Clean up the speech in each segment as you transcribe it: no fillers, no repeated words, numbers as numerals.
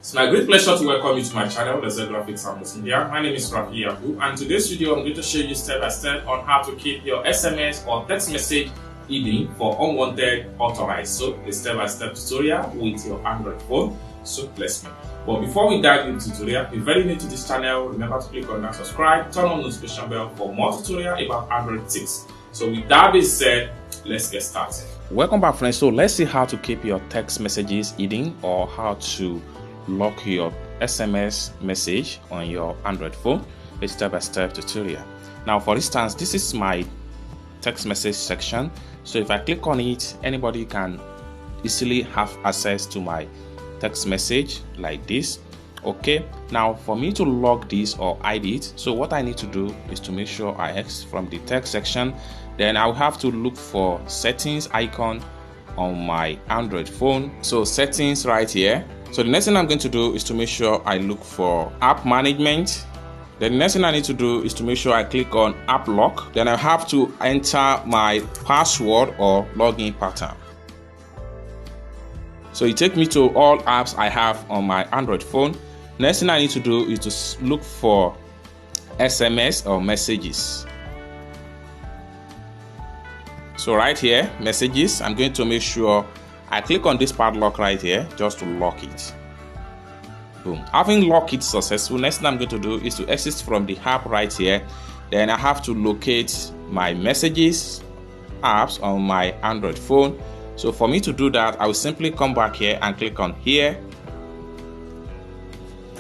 It's my great pleasure to welcome you to my channel, the Z Graphics and Multimedia. My name is Rafi Yabu, and today's video I'm going to show you step by step on how to keep your SMS or text message hidden for unwanted unauthorized. So a step-by-step tutorial with your Android phone. So let's go. But before we dive into the tutorial, if you're very new to this channel, remember to click on that subscribe, turn on notification bell for more tutorial about Android tips. So with that being said, let's get started. Welcome back, friends. So let's see how to keep your text messages hidden or how to lock your SMS message on your Android phone. A step-by-step tutorial. Now, for instance, this is my text message section. So if I click on it, anybody can easily have access to my text message like this. Okay, now for me to lock this or hide it, so what I need to do is to make sure I exit from the text section. Then I'll have to look for settings icon on my Android phone. So settings right here. So the next thing I'm going to do is to make sure I look for app management. Then the next thing I need to do is to make sure I click on app lock. Then I have to enter my password or login pattern. So it takes me to all apps I have on my Android phone. Next thing I need to do is to look for SMS or messages. So right here, messages, I'm going to make sure I click on this padlock right here just to lock it. Boom. Having locked it successful, next thing I'm going to do is to exit from the app right here. Then I have to locate my messages apps on my Android phone. So for me to do that, I will simply come back here and click on here.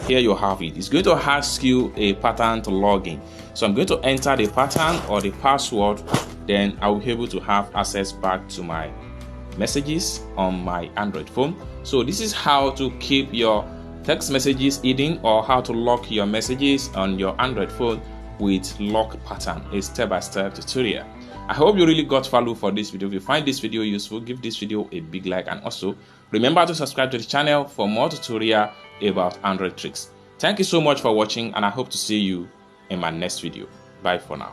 Here you have it. It's going to ask you a pattern to log in. So I'm going to enter the pattern or the password. Then I will be able to have access back to my messages on my Android phone. So this is how to keep your text messages hidden or how to lock your messages on your Android phone with lock pattern, a step-by-step tutorial. I hope you really got value for this video. If you find this video useful, give this video a big like, and also remember to subscribe to the channel for more tutorial about Android tricks. Thank you so much for watching, and I hope to see you in my next video. Bye for now.